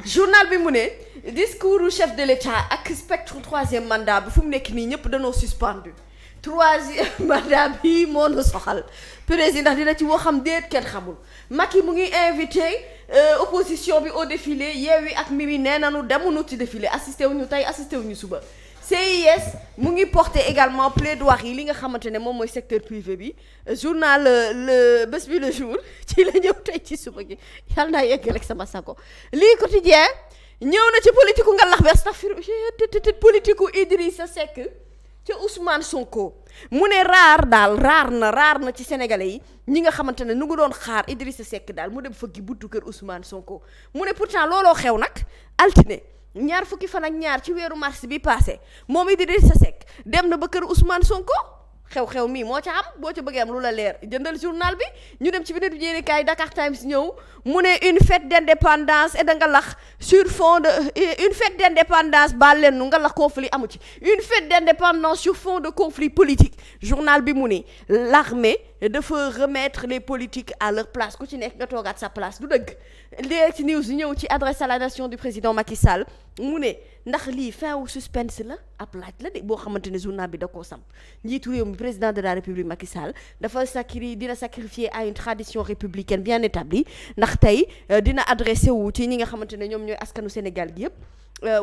journal bi mu ne discours du chef de l'État ak spectre troisième mandat bi fu mu nekk nii ñëpp dañoo suspendu troisième mandat bi moo nu soxal président dina ci woo xam déet kenn xamul Macky mu ngi invité opposition bi au défilé Yewwi ak Mimi nee nañu demuñu ci défilé assisté wuñu tey assisté wuñu suba CIS mu ngi porter également plaidoirie yi li nga xamante ne moom mooy secteur privé bi journal le bés bi le jour ci la ñëw tey ci suba gi yàlla naa yegg rek sama sako lii quotidien ñëw na ci politique nga lax bi astafirullah politique Idrissa Seck ca Ousmane Sonko mu ne raar na ci sénégalais yi ñi nga xamante ne nu ngi doon xaar Idrissa Seck daal mu dem fëggi buntu kër Ousmane Sonko mu ne pourtant looloo xew nag altine ñaar fukki fan ak ñaar ci weeru mars bi passé moom Idrissa Seck dem na ba kër Ousmane Sonko xew-xew mii moo ca am boo ca bëggee am lu la leer jëndal journal bi ñu dem ci beneen yéenekaay Dakar Times ñëw mu ne une fête d'indépendance et da nga lax sur fond de une fête d'indépendance baal leen nu nga lax conflit amu ci une fête d'indépendance sur fond de conflit politique journal bi mu ne l'armée dafa remettre les politiques à leur place ku ci nekk nga toogaat sa place du dëgg Direct News ñëw ci adresse à la nation du président Macky Sall mu ne ndax lii fin wu suspense la ab laaj la de boo xamante ne journal bi da koo samp njiitu réew mi président de la république Macky Sall dafa dina sacrifier à une tradition républicaine bien établie ndax tey dina adressé wu ci ñi nga xamante ne ñoom ñooy askanu Sénégal gi yëpp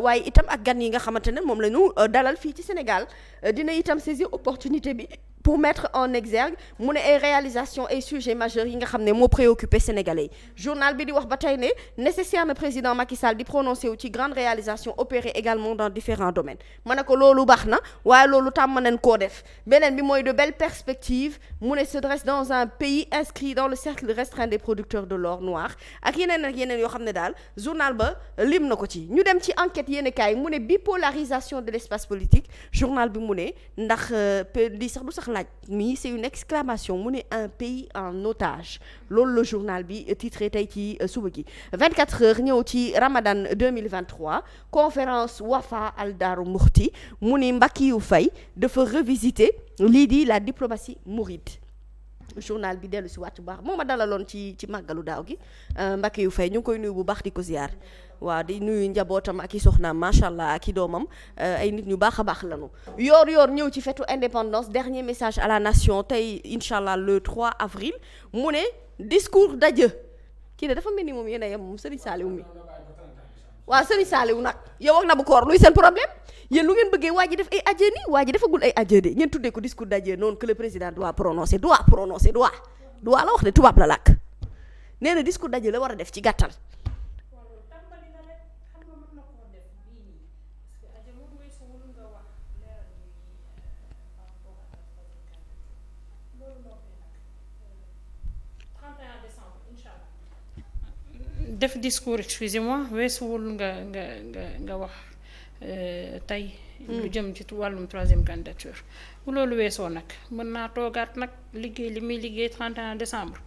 waaye itam ak gan yi nga xamante ne moom la ñu dalal fii ci Sénégal dina itam saisir opportunité bi pour mettre en exergue mu ne ay réalisation ay sujets majeurs yi nga xam ne moo préoccupé sénégalais yi journal bi di wax ba tey ne nécessaire na président Macky Sall di prononcé wu ci grande réalisation opérée également dans différents domaines ma ne ko loolu baax na waaye loolu tàmm nañ koo def beneen bi mooy de belles perspectives mu ne se dresse dans un pays inscrit dans le cercle restreint des producteurs de l'or noir ak yeneen yoo xam ne daal journal ba lim na ko ci ñu dem ci enquête yéen kaay mu ne bipolarisation de l'espace politique journal bi mu ne ndax li sax du sax laaj mi c'est une exclamation mu ne un pays en otage loolu le journal bi titré tey ci suba gi 24 heures ñëw ci Ramadan 2023 conférence Wafa al Darou Mouhty mu ne Mbackiyou Faye dafa revisiter lii di la diplomatie mouride journal bi dellu si waat bu baax moo ma dalaloon ci màggalu daaw gi Mbackiyou Faye ñu ngi koy nuyu bu baax di ko ziar waaw di nuyu njabootam ak i soxnaam macha allah ak i doomam ay nit ñu baax a baax lanu yoor ñëw ci fetu indépendance dernier message à la nation tey incha allah le 3 avril mu ne discours d'adieu kii de dafa mel ni moom yéen a yem moom Serigne Saliou mi waaw Serigne Saliou nag yow ak na bu koor luy seen problème yéen lu ngeen bëggee waa ji def ay adieu nii waa ji defagul ay adieu de ngeen tuddee ko discours d'adieu noonu que le président doit la wax de tubaab la làkk nee na discours d'adieu la war a def ci gàttal. def discours excusez-moi weesuwul nga wax tey lu jëm ci wàllum troisième candidature bu loolu weesoo nag mën naa toogaat nag liggéey li muy liggéey 31 décembre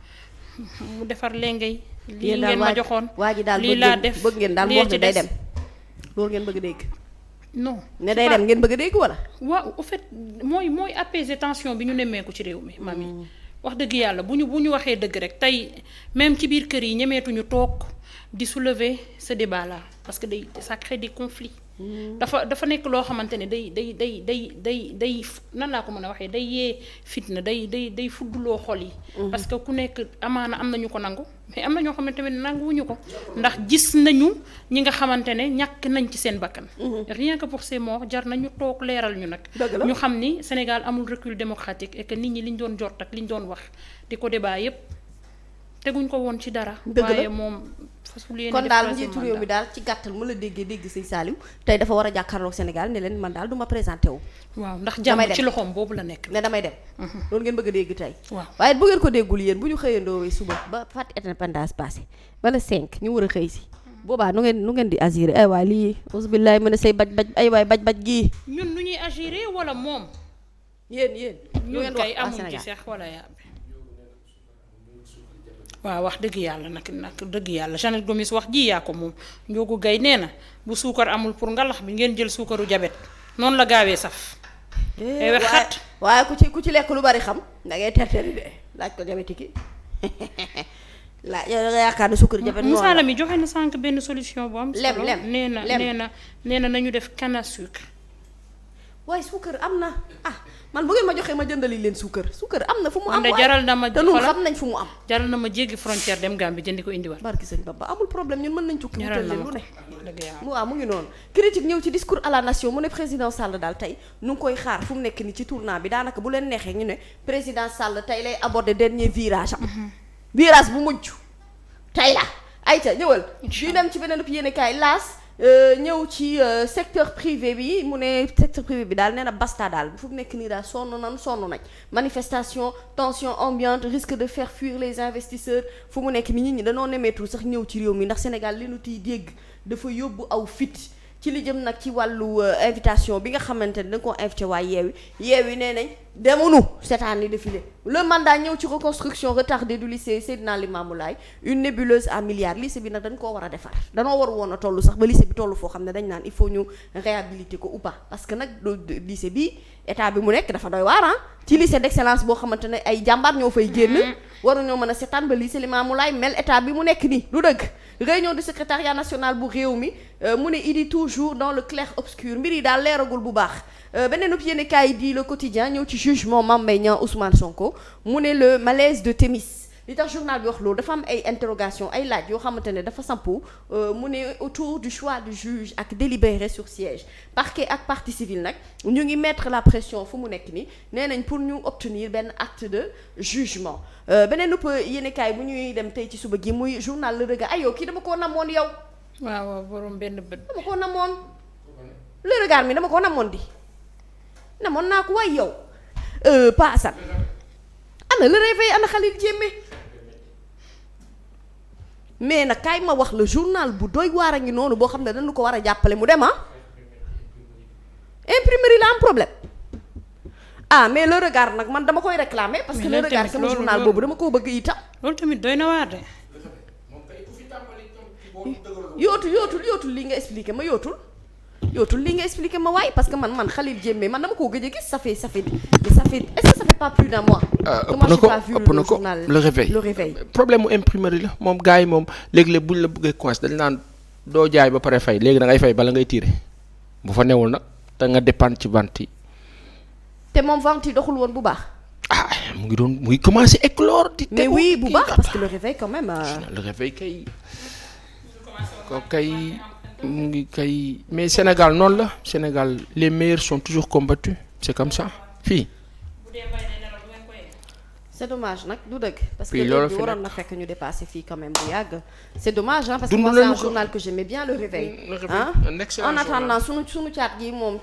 mu defar léngay lii ngeen ma joxoon waa ji daal lii laa def bëgg ngeen daal mu wax ne day dem loolu ngeen bëgg dégg non ne day dem ngeen bëgg dégg wala waaw au fait mooy apaiser tension bi ñu nemmeeku ci réew mi mami wax dëgg yàlla bu ñu waxee dëgg rek tey même ci biir kër yi ñemeetuñu toog di soulever ce débat là parce que ça crée des conflits. dafa nekk loo xamante ne day nan laa ko mën a waxee day yee fitna day fudduloo xol yi. parce que ku nekk amaana am nañu ko nangu mais am na ñoo xamante ne nanguwuñu ko ndax gis nañu ñi nga xamante ne ñàkk nañ ci seen bakkan. rien que pour ces morts jar nañu toog leeral ñu nag. ñu xam ni Sénégal amul recul démocratique et que nit ñi liñ doon jot ak liñ doon wax di ko débat yépp teguñ ko woon ci dara. waaye moom fasul yéene kon daal njiitu réew mi daal ci gàttal mu la dégg Sëñ Saliou tey dafa war a jàkkaarloog Sénégal ne leen man daal du ma présenté wu. waaw ndax jàmm ci loxoom boobu la nekk. ne damay dem. loolu ngeen bëgg a dégg tey. waaw waaye bu ngeen ko déggul yéen bu ñu xëyandoowee suba ba fàtte indépendance passé ba le 5 ñu war a xëy si. boobaa nu ngeen di agiré ay waay lii auzubillahi mën a say baj ay waay baj gii. ñun nu ñuy agiré wala moom. yéen ñun kay amuñ ci sax wala yaa waaw wax dëgg yàlla nag dëgg yàlla Jeannette Gomis wax ji yaa ko moom Ndiogou Gaye nee na bu suukar amul pour ngalax bi ngeen jël suukaru jabet noonu la gaawee saf. waaye ku ci lekk lu bari xam da ngay terteri de laaj ko jabeti ki la yaakaar ne suukar jafe Moussa Lamy joxe na sànq benn solution bu am solo. lem nee na nañu def canne à sucre. waaye suukar am na man bu ngeen ma joxee ma jëndali leen suukar am na fu mu am. waaye jaral na ma te ñun xam nañ fu mu am. jaral na ma jéggi frontière dem Gambie jëndi ko indiwaat. barki sëñ Baba amul problème ñun mën nañ tukki wutal leen lu ne. dëgg yàlla waaw mu ngi noonu. critique ñëw ci discours à la nation mu ne président Sall daal tey ñu ngi koy xaar fu mu nekk ni ci tournant bi daanaka bu leen neexee ñu ne président Sall tey lay aborder dernier virage am. virage bu mujj tey la ayca ñëwal. ñu dem ci beneen yéenekaay L'As ñëw ci secteur privé bi mu ne secteur privé bi daal nee na basta daal fu mu nekk nii daal sonn nañ manifestation tension ambiante risque de faire fuir les investisseurs fu mu nekk ni nit ñi dañoo nemeetul sax ñëw ci réew mi ndax Sénégal li nu tiy dégg dafa yóbbu aw fit ci li jëm nag ci wàllu invitation bi nga xamante ne da nga koo invité waa yeewi nee nañ demunu cette année défilé le mandat ñëw ci reconstruction retardée du lycée Seydina Limamou Laye une nébuleuse à milliards lycée bi nag dañ koo war a defar danoo war woon a toll sax ba lycée bi toll foo xam ne dañ naan il faut ñu réhabiliter ko ou pas parce que nag lycée bi état bi mu nekk dafa doy waar ci lycée d'excellence boo xamante ne ay jàmbaar ñoo fay génn waruñoo mën a seetaan ba lycée Limamou Laye mel état bi mu nekk nii du dëgg réunion du secrétariat national bu réew mi mu ne il est toujours dans le clair obscur mbir yi daal leeragul bu baax beneen ub yéene kaay di le quotidien ñëw ci jugement Mame Mbaye Niang Ousmane Sonko mu ne le malaise de Thémis li tax journal bi wax loolu dafa am ay interrogation ay laaj yoo xamante ne dafa sampu mu ne autour du choix du juge ak délibéré sur siège parquet ak partie civile nag ñu ngi mettre la pression fu mu nekk ni nee nañ pour ñu obtenir benn acte de jugement beneen upp yéenekaay bu ñuy dem tey ci suba gi muy journal Le Regard ayoo kii dama koo namoon yow waaw borom benn bët dama koo namoon Le Regard mi dama koo namoon di namoon naa ko waay yow Pa Assane ana Le Réveil ana Khalil Diémé mais nag kaay ma wax le journal bu doy waar a ngi noonu boo xam ne dañu ko war a jàppale mu dem imprimerie la am problème mais Le Regard nag man dama koy réclamer parce que Le Regard sama journal boobu dama koo bëgg itam loolu tamit doy na waar de yootul li nga expliqué ma yootul li nga expliqué ma waaye parce que man Khalil Diémé man dama koo gëj a gis ça fait est-ce que ça fait pas plus d'un mois ëpp na ko Le Réveil problème mu imprimerie la moom gars yi moom léegi-léeg buñ la bëggee coince dañ naan doo jaay ba pare fay léegi da ngay fay bala ngay tiire bu fa newul nag te nga dépendre ci vente yi te moom vente yi doxul woon bu baax mu ngi commencé éclore di mais oui bu baax parce que Le Réveil quand même Le Réveil kay ko kay mu ngi kay mais Sénégal noonu la Sénégal les meilleurs sont toujours combattus c'est comme ça fii c'est dommage nag du dëgg parce que puis loolu fi waroon na fekk ñu dépassé fii quand même bu yàgg c'est dommage parce que moi c'est un journal que j'aimais bien Le Réveil en attendant sunu caat gi moom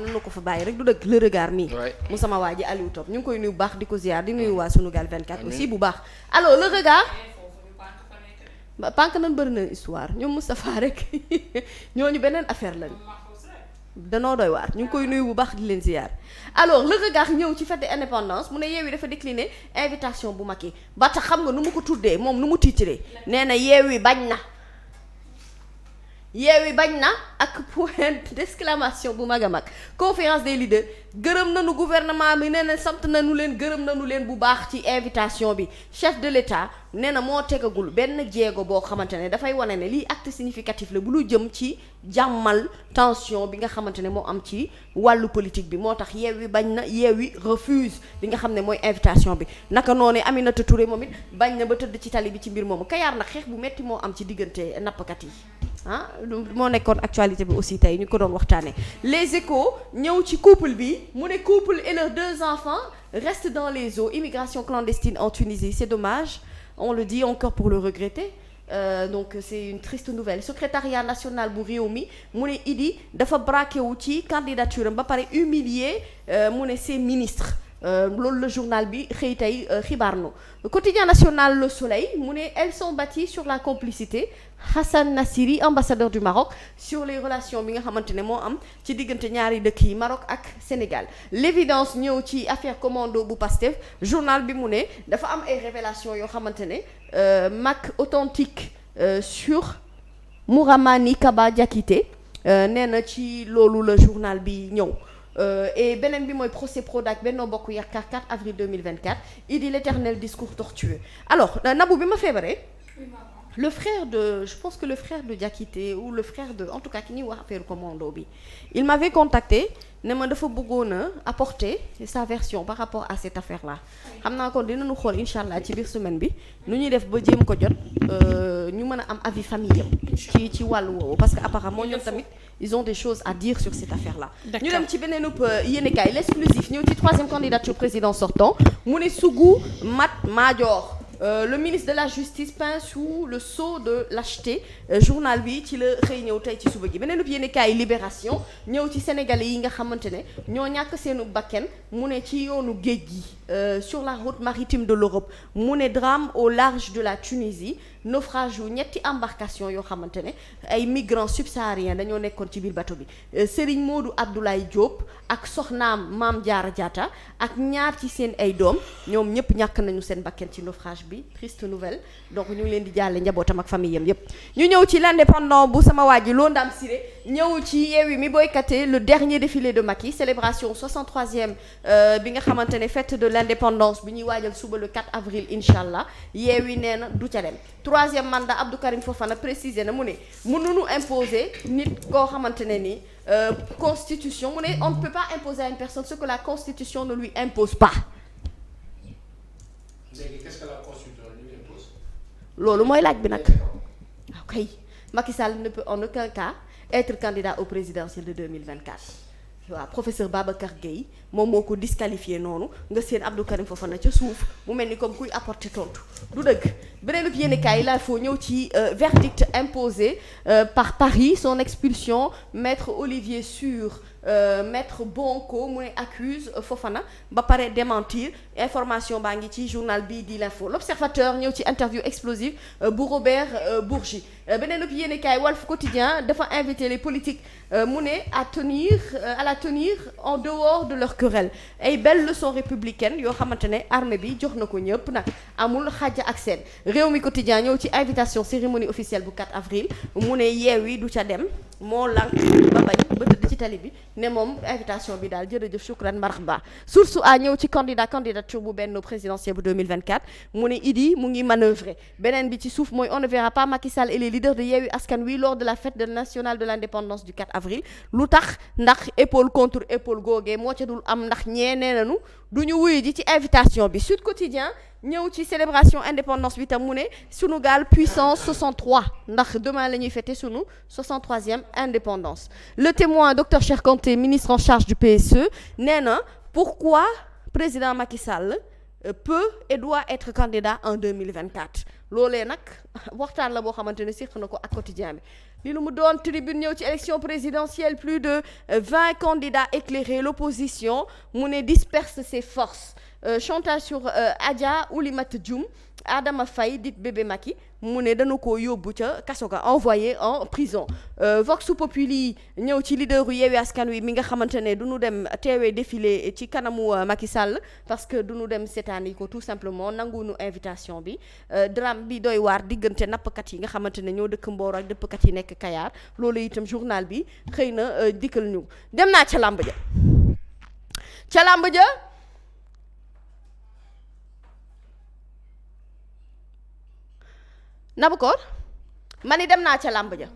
nanu ko fa bàyyi rek du dëgg Le Regard nii mu sama waa ji Aliou Top ñu ngi koy nuyu bu baax di ko ziar di nuyu waa Sunugal 24 aussi bu baax alors Le Regard pank nan bëri na histoire ñoom Moustapha rek ñooñu beneen affaire lañu danoo doy waar ñu ngi koy nuyu bu baax di leen ziar alors Le Regard ñëw ci fête de l'indépendance mu ne Yewwi dafa décliner invitation bu mag yi ba tax xam nga nu mu ko tuddee moom nu mu tiitree nee na Yewwi bañ na ak point d'exclamation bu mag a mag conférence des leaders gërëm nañu gouvernement bi nee na sant nañu leen gërëm nañu leen bu baax ci invitation bi chef de l'État nee na moo tegagul benn jéego boo xamante ne dafay wane ne lii acte significatif la bu lu jëm ci jàmmal tension bi nga xamante ne moo am ci wàllu politique bi moo tax Yewwi bañ na Yewwi refuse li nga xam ne mooy invitation bi naka noonu Aminata Touré moom it bañ na ba tëdd ci tali bi ci mbir moomu Kayaar nag xeex bu metti moo am ci diggante nappkat yi moo nekkoon actualité bi aussi tey ñu ko doon waxtaanee les Échos ñëw ci couple bi mu ne couple et leurs 2 enfants restent dans les eaux immigration clandestine en Tunisie c'est dommage on le dit encore pour le regretter donc c'est une triste nouvelle secrétariat national bu réew mi mu ne Idi dafa braqué wu ci candidature am ba pare humilier mu ne ses ministres loolu le journal bi xëy tey xibaar no quotidien national Le Soleil mu ne elles sont bâties sur la complicité Hassan Nassiri ambassadeur du Maroc sur les relations bi nga xamante ne moo am ci diggante ñaari dëkk yi Maroc ak Sénégal l'évidence ñëw ci affaire commando bu Pastef journal bi mu ne dafa am ay révélations yoo xamante ne Mac authentique sur Mouramani Kaba Diakité nee na ci loolu la journal bi ñëw et beneen bi mooy procès Prodac Benno Bokk Yaakaar 4 avril 2024 il dit l'éternel discours tortueux alors Nabou bi ma feebaree le frère de je pense que le frère de Diakité ou le frère de en tout cas ki ñuy wax affaire commando bi il m'avait contacté ne ma dafa bëggoon a apporter sa version par rapport à cette affaire là xam naa kon dinañu xool incha allah ci biir semaine bi nu ñuy def ba jéem ko jot ñu mën a am avis famille am ci wàllu woowu parce que apparemment ñoom tamit ils ont des choses à dire sur cette affaire là ñu dem ci beneen yéenekaay l'exclusif ñëw ci troisième candidature président sortant mu ne Sougou Mat Madior le ministre de la justice peint sous le sceau de lâcheté journal bi ci la xëy ñëw tey ci suba gi beneen ub yéenekaay libération ñëw ci sénégalais yi nga xamante ne ñoo ñàkk seenu bakken mu ne ci yoonu géej gi sur la route maritime de l'Europe mu ne drame au large de la Tunisie naufrage yu ñetti embarcation yoo xamante ne ay migrants subsahariens dañoo nekkoon ci biir bateau bi Serigne Modou Abdoulaye Diop ak soxnaam Mame Diarra Diatta ak ñaar ci seen ay doom ñoom ñëpp ñàkk nañu seen bakken ci naufrage bi triste nouvelle donc ñu ngi leen di jàlle njabootam ak famille yam yépp ñu ñëw ci l'indépendant bu sama waa ji loo Ndam Siré ñëw ci Yewwi mi boycotté le dernier défilé de Macky célébration 63e bi nga xamante ne fête de l'indépendance bi ñuy waajal suba le 4 avril incha allah Yewwi nee na du ca dem troisième mandat Abdou Karim Fofana précisé na mu ne mënuñu imposer nit koo xamante ne ni constitution mu ne on ne peut pas imposer à une personne ce que la constitution ne lui impose pas. léegi qu'est-ce que la constitution lui impose. loolu mooy laaj bi nag. ok Macky Sall ne peut en aucun cas être candidat au présidentiel de 2024. waaw professeur Babacar Gueye moom moo ko disqualifié noonu nga seen Abdou Karim Fofana ca suuf mu mel ni comme kuy apporter tontu du dëgg beneen bi yéenekaay la foo ñëw ci verdict imposé par Paris son expulsion maître Olivier Sur maître Bonko mu ne accuse Fofana ba pare démentir information baa ngi ci journal bii di l'info l'observateur ñëw ci interview explosive bu Robert Bourgi beneen bi yéenekaay Walf Quotidien dafa invité les politiques mu ne à la tenir en dehors de leur querelle ay belles leçons républicaines yoo xamante ne armée bi jox na ko ñëpp nag amul xàjj ak seen réew mi quotidien ñëw ci invitation cérémonie officielle bu 4 avril mu ne Yewwi du ca dem moo lànk ba bañ ba tëdd ci tali bi ne moom invitation bi daal jërëjëf shukran marhaba source a ñëw ci candidature bu Benno présidentielle bu 2024 mu ne Idi mu ngi manœuvrer beneen bi ci suuf mooy on ne verra pas Macky Sall et les leaders de Yewwi Askan Wi lors de la fête nationale de l'indépendance du 4 avril lu tax ndax épaule contre épaule googee moo ca dul am ndax ñee nee nañu du ñu wuyu ji ci invitation bi Sud Quotidien ñëw ci célébration indépendance bi tam mu ne sunu gaal puissance 63 ndax demain la ñuy fêter sunu 63e indépendance le témoin docteur Cheikh Kanté ministre en charge du PSE nee na pourquoi président Macky Sall peut et doit être candidat en 2024 loolee nag waxtaan la boo xamante ne séq na ko ak quotidien bi li lu mu doon tribune ñëw ci élection présidentielle plus de 20 candidats éclairés l'opposition mu ne disperse ses forces chantage sur Adja Oulimata Dioum Adama Faye dit bébé Macky mu ne dañu ko yóbbu ca kaso ga envoyé en prison Vox Populi ñëw ci leaderu Yewwi Askan Wi mi nga xamante ne du ñu dem teewee défilé ci kanamu Macky Sall parce que du ñu dem seetaani ko tout simplement nanguwuñu invitation bi drame bi doy waar diggante nappkat yi nga xamante ne ñoo dëkk Mboro ak dëppkat yi nekk Kayar loolu itam journal bi xëy na dikkal ñu dem naa ca làmb ja Nabukor ma ni dem naa ca làmb ja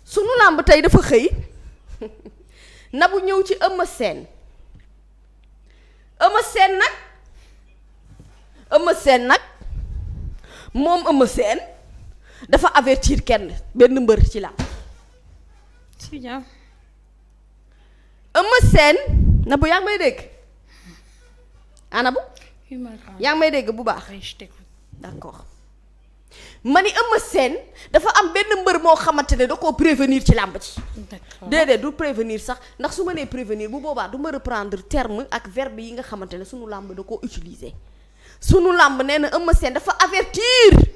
sunu làmb tey dafa xëy Nabu ñëw ci Eumeu Sène nag moom Eumeu Sène dafa avertir benn mbër ci làmb Eumeu Sène Nabu yaa ngi may dégg Nabu yaa ngi may dégg bu baax d'accord ma ni Eumeu Sène dafa am benn mbër moo xamante ne da koo prévenir ci làmb ci déedéet du prévenir sax ndax su ma nee prévenir bu boobaa du ma reprendre terme ak verbe yi nga xamante ne sunu làmb da koo utiliser sunu làmb nee na Eumeu Sène dafa avertir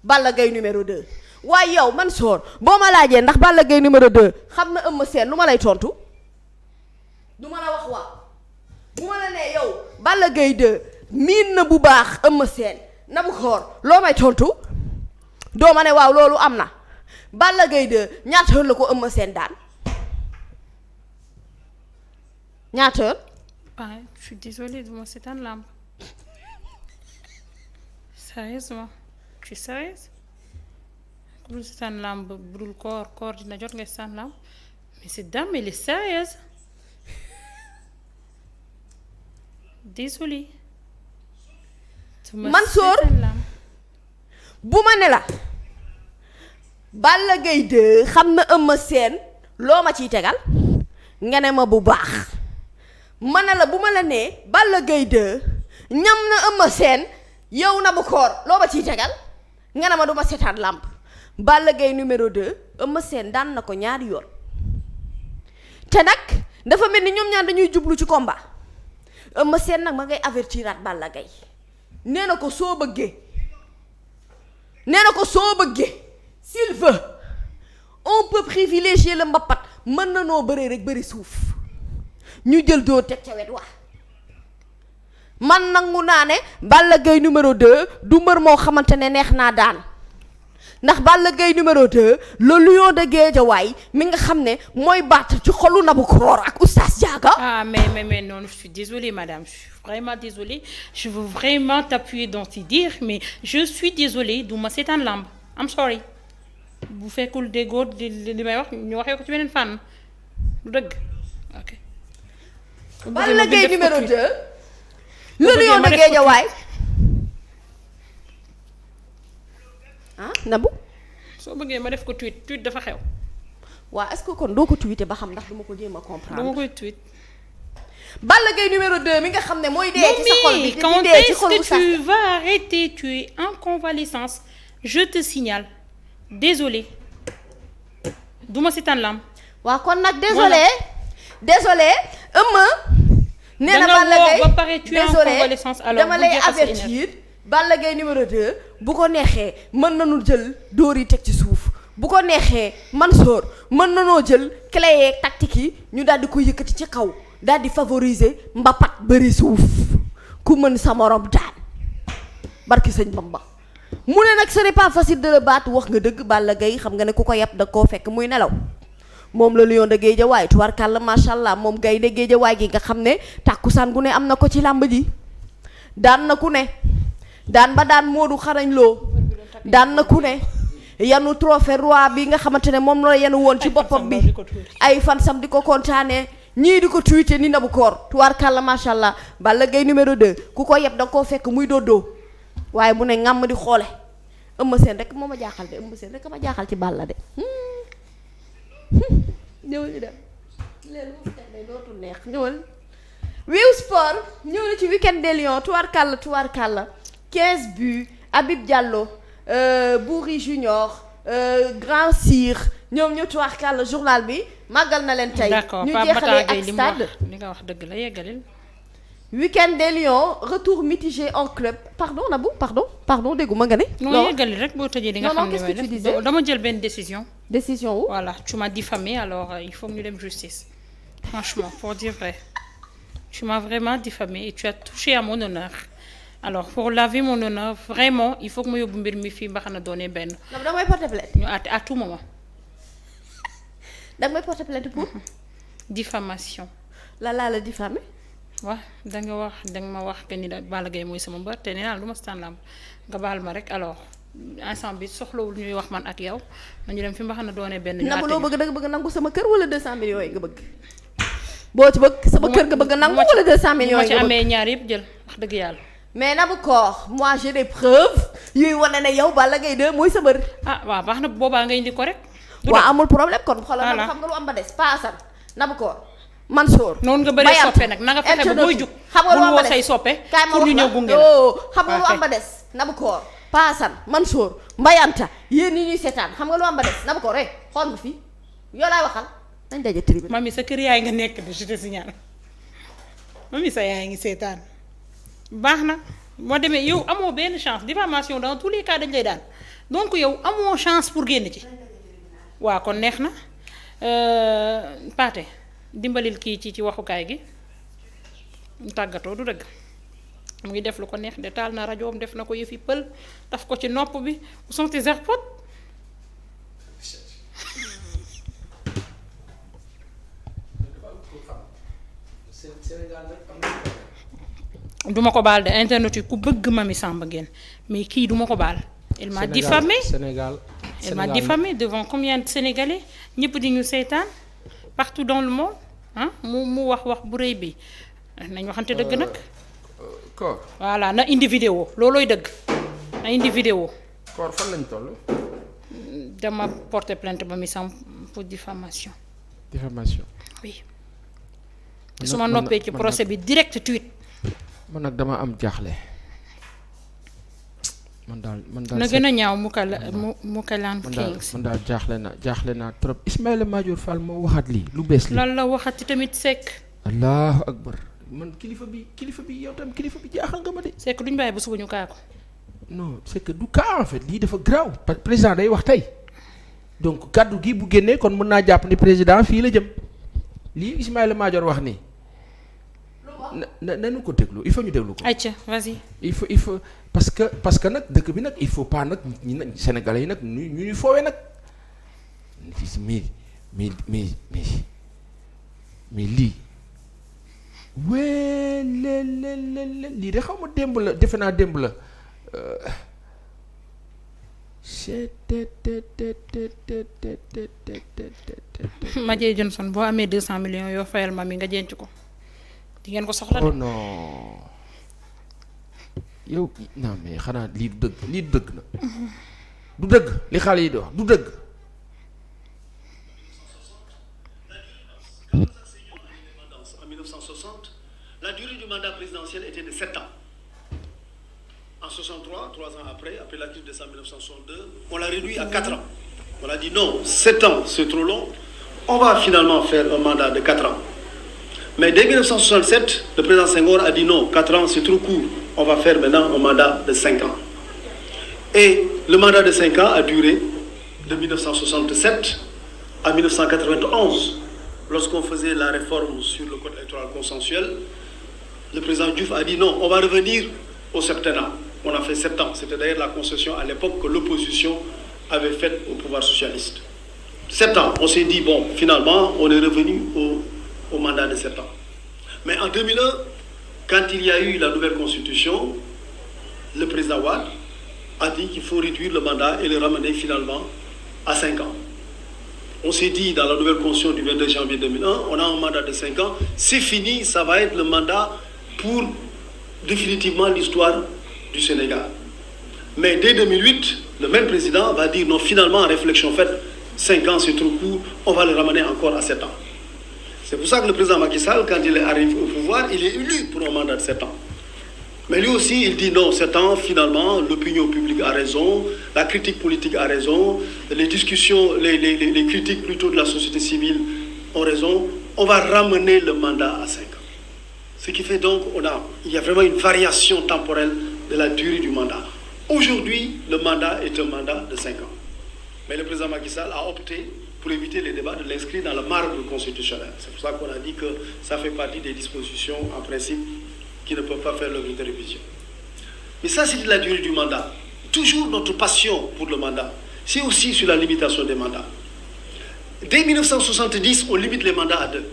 Balla Gaye numéro 2 waaye yow Mansour boo ma laajee ndax Balla Gaye numéro 2 xam na Eumeu Sène lu ma lay tontu du ma la wax waaw bu ma la nee yow Balla Gaye 2 miin na bu baax Eumeu Sène Nabu xoor loo may tontu doo ma ne waaw loolu am na Balla Gaye 2 ñaata yoon la ko Eumeu Sène daan ñaata yoon. ah je suis désolée du ma seetaan làmb sérieusement je suis sérieuse bu dul seetaan làmb bu dul koor dina jot nga seetaan làmb mais cette dame elle est sérieuse désolée. Mansour bu ma ne la Balla Gaye 2 xam na Eumeu Sène loo ma ciy tegal nga ne ma bu baax ma ne la bu ma la nee Balla Gaye 2 ñam na Eumeu Sène yow na bu koor loo ma ciy tegal nga ne ma du ma seetaan làmp. Balla Gaye numéro 2 Eumeu Sène daan na ko ñaari yoon te nag dafa mel ni ñoom ñaar dañuy jublu ci combat Eumeu Sène nag ma ngay avertiraat Balla Gaye nee na ko soo bëggee s'il veut on peut privilégier le mbapat mën na noo bëree rek bëri suuf ñu jël doo teg ca wet wax man nangu naa ne Balla Gaye numéro 2 du mbër moo xamante ne neex naa daan ndax Balla Gaye numéro 2 le lion de Guédiawaye mi nga xam ne mooy battre ci xolu Nabou Cor ak Oustaz Diaga. ah mais non je suis désolée madame je suis vraiment désolée je veux vraiment t'appuyer dans tes dires mais je suis désolée du ma seetaan lamb I'm sorry bu fekkul déggoo li may wax ñu waxee ko ci beneen fànn du dëgg ok. Balla Gaye numéro 2 le lion de Guédiawaye. ah Nabou. soo bëggee ma def ko tweet dafa xew. waa est-ce que kon doo ko tweeté ba xam ndax duma ko jéem a comprendre. dama koy tweet. Balla Gaye numéro 2 mi nga xam ne mooy dee ci sa xol bi quand est-ce que tu vas arrêter tu es en convalescence je te signale désolé duma seetaan lam. waa kon nag désolé nee na Balla Gaye ba pare tu es en convalescence alors dama lay avertir Balla Gaye numéro 2 bu ko neexee mën nañu jël dóor yi teg ci suuf bu ko neexee Mansour mën nañoo jël clé yeeg tactique yi ñu daal di ko yëkkati ci kaw daal di favoriser mbapat bëri suuf ku mën sa morom daan barki sëñ Bamba mu ne nag ce n'est pas facile de le battre wax nga dëgg Balla Gaye xam nga ne ku ko yàpp da koo fekk muy nelaw moom la lion de Guédiawaye tubarkàlla macha allah moom gaynde Guédiawaye gi nga xam ne tàkkusaan gu ne am na ko ci làmb ji daan na ku ne daan ba daan Modou xarañ loo daan na ku ne yanu trophée roi bi nga xamante ne moom la yanu woon ci boppam bi ay fansam di ko kontaanee ñii di ko tuité ni Nabou Cor tubarkàlla macha allah Balla Gaye numéro 2 ku ko yeb da koo fekk muy doddoo waaye mu ne ngàmm di xoole Eumeu Sène rek moo ma jaaxal de Eumeu Sène rek ma jaaxal ci Balla de ñëwal ñu dem léegi lu mu dootul neex ñëwal. Wiw Sport ñëw na ci week-end des Lions tubarkàlla 15 buts Habib Diallo Bouri Junior Grand Cyr ñoom ñu tubarkàlla journal bi màggal na leen tey. ñu jeexalee ak stade li nga wax dëgg la yeggalil. week-end des Lions retour mitigé en club pardon Nabou pardon dégguma nga ne. non yeggalil rek boo tëjee di nga xam ne mooy def dama jël benn décision. décision wu. voilà tu m'as diffamé alors il faut que ñu dem justice franchement pour dire vrai tu m'as vraiment diffamé et tu as touché à mon honneur alors pour laver mon honneur vraiment il faut que ma yóbbu mbir mi fii mbaxana doone benn. donc da nga may porter plainte. ñu àtte à tout moment. da nga may porter plainte pour. diffamation. la diffamé. waaw da nga ma wax que ni Balla Gaye mooy sama mbër te nee naa lu ma staan lamb nga baal ma rek alors ensemble bi soxlawul ñuy wax man ak yow nañu dem fi mbax na doone benn. ñu loo bëgg da nga bëgg nangu sama kër wala 200 millions yi nga bëgg. boo ci bëgg sama kër nga bëgg nangu wala 200 millions yi nga bëgg. ma ci amee ñaar yëpp jël wax dëgg yàlla. mais Nabou Cor moi j'ai des preuves yuy wane ne yow Balla Gaye 2 mooy sa mbër. ah waaw baax na boobaa nga indi ko rek. waaw amul problème kon xoolal Nabou xam nga lu am ba des pas Assane Nabou Cor Mansour noonu nga bëree soppe nag na nga fexe ba booy jug xam nga lu am ba say soppe kaay ma pour ñu ñëw gunge la xam nga lu am ba des Nabou Cor Pa Assane Mansour Mbayanta yéen ñi ñuy seetaan xam nga lu am ba des Nabou Cor xool nga fii yow laay waxal nañ daje tribune. mami sa kër yaay nga nekk de je te signale mami sa yaay ngi seetaan baax na moo demee yow amoo benn chance diffamation dans tous les cas dañ lay daan donc yow amoo chance pour génn ci waaw kon neex na Pathé dimbalil kii ci waxukaay gi tàggatoo du dëgg mu ngi def lu ko neex de taal na rajoom def na ko yëfi pël taf ko ci nopp bi où sont tes AirPods duma ko baal de internet yi ku bëgg Mamy Samba ngeen mais kii duma ko baal. Elle m'a diffamé elle m'a diffamé devant combien de Sénégalais ñëpp di ñu seetaan partout dans le monde ah mu wax bu rëy bi nañ waxante dëgg nag. Koor. voilà na indi vidéo loolooy dëgg na indi vidéo. Koor fan lañ toll. dama porter plainte Mamy Samba pour diffamation. diffamation. oui. su ma noppee ci procès bi direct tweet. man nag dama am jaaxle. man daal na gën a ñaaw mu kalaan Kings. man daal jaaxle naa trop Ismaïla Madior Fall moo waxaat lii lu bees lii. lan la waxati tamit Seck. allahu akbar man kilifa bi yow tam kilifa bi jaaxal nga ma de. Seck duñ bàyyi ba suba ñu kaa ko. non c'est que du cas en fait lii dafa graaw parce que président day wax tey donc kaddu gi bu génnee kon mën naa jàpp ni président fii la jëm lii Ismaïla Madior wax nii. nañu ko déglu il faut ñu déglu ko. ayca vas-y. il faut parce que nag dëkk bi nag il faut pas nag ñi nag Sénégalais yi nag ñu ñuy foowee nag mais lii wee lii de xaw ma démb la defe naa démb la Madieye Johnson boo amee 200 millions yoo fayal Mamy nga jenc ko di ngeen ko soxla. oh non yow non mais xanaa lii du dëgg na du dëgg li xale yi di wax du dëgg. En 1960, la durée du mandat présidentiel était de 7 ans. En 63, 3 ans après la crise de décembre 1962, on l'a réduit à 4 ans. On a dit non, 7 ans c'est trop long, on va finalement faire un mandat de 4 ans. Mais dès 1967, le président Senghor a dit non, 4 ans c'est trop court, on va faire maintenant un mandat de 5 ans. Et le mandat de 5 ans a duré de 1967 à 1991. Lorsqu'on faisait la réforme sur le code électoral consensuel, le président Diouf a dit non, on va revenir au septennat. On a fait 7 ans. C'était d'ailleurs la concession à l'époque que l'opposition avait faite au pouvoir socialiste. 7 ans. On s'est dit, bon, finalement, on est revenu au mandat de 7 ans. Mais en 2001, quand il y a eu la nouvelle constitution, le président Wade a dit qu'il faut réduire le mandat et le ramener finalement à 5 ans. On s'est dit dans la nouvelle constitution du 22 janvier 2001, on a un mandat de 5 ans, c'est fini, ça va être le mandat pour définitivement l'histoire du Sénégal. Mais dès 2008, le même président va dire non, finalement, en réflexion faite, 5 ans c'est trop court, on va le ramener encore à 7 ans. C'est pour ça que le président Macky Sall, quand il est arrivé au pouvoir, il est élu pour un mandat de 7 ans. Mais lui aussi, il dit non, 7 ans, finalement, l'opinion publique a raison, la critique politique a raison, les discussions, les critiques plutôt de la société civile ont raison, on va ramener le mandat à 5 ans. Ce qui fait donc, il y a vraiment une variation temporelle de la durée du mandat. Aujourd'hui, le mandat est un mandat de 5 ans. Mais le président Macky Sall a opté, pour éviter les débats, de l'inscrire dans le marbre constitutionnel. C'est pour ça qu'on a dit que ça fait partie des dispositions, en principe, qui ne peuvent pas faire l'objet de révision. Mais ça, c'est de la durée du mandat. Toujours notre passion pour le mandat, c'est aussi sur la limitation des mandats. Dès 1970, on limite les mandats à 2.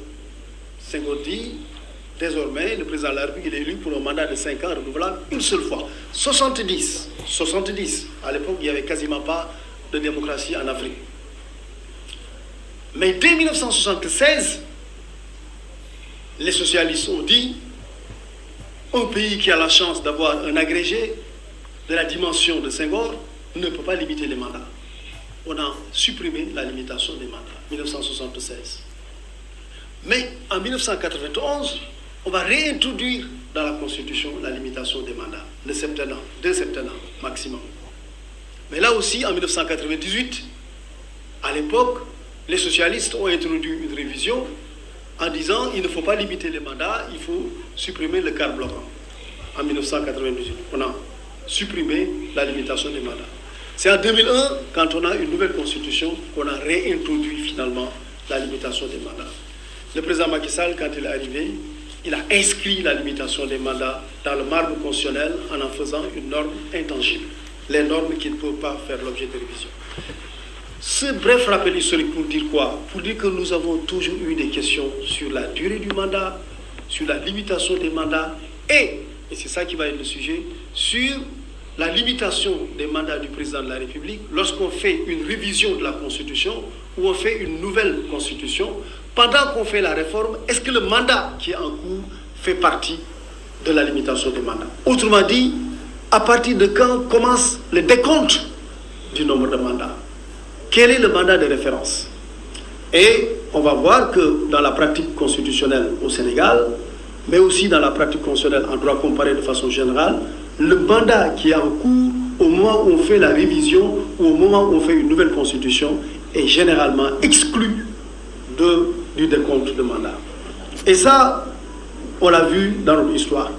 Senghor dit, désormais, le président de la République est élu pour un mandat de 5 ans renouvelable une seule fois. 70, à l'époque, il n'y avait quasiment pas de démocratie en Afrique. Mais dès 1976, les socialistes ont dit un pays qui a la chance d'avoir un agrégé de la dimension de Senghor ne peut pas limiter les mandats. On a supprimé la limitation des mandats, 1976. Mais en 1991, on va réintroduire dans la Constitution la limitation des mandats, de septennat, 2 septennats maximum. Mais là aussi, en 1998, à l'époque, les socialistes ont introduit une révision en disant il ne faut pas limiter les mandats, il faut supprimer le quart bloquant. En 1998, on a supprimé la limitation des mandats. C'est en 2001, quand on a une nouvelle constitution, qu'on a réintroduit finalement la limitation des mandats. Le président Macky Sall, quand il est arrivé, il a inscrit la limitation des mandats dans le marbre constitutionnel en faisant une norme intangible. Les normes qui ne peuvent pas faire l'objet de révision. Ce bref rappel historique pour dire quoi? Pour dire que nous avons toujours eu des questions sur la durée du mandat, sur la limitation des mandats et c'est ça qui va être le sujet, sur la limitation des mandats du président de la République lorsqu'on fait une révision de la Constitution ou on fait une nouvelle Constitution. Pendant qu'on fait la réforme, est-ce que le mandat qui est en cours fait partie de la limitation des mandats? Autrement dit, à partir de quand commence le décompte du nombre de mandats? Quel est le mandat de référence? Et on va voir que dans la pratique constitutionnelle au Sénégal, mais aussi dans la pratique constitutionnelle en droit comparé de façon générale, le mandat qui est en cours au moment où on fait la révision ou au moment où on fait une nouvelle constitution est généralement exclu du décompte de mandat. Et ça, on l'a vu dans notre histoire.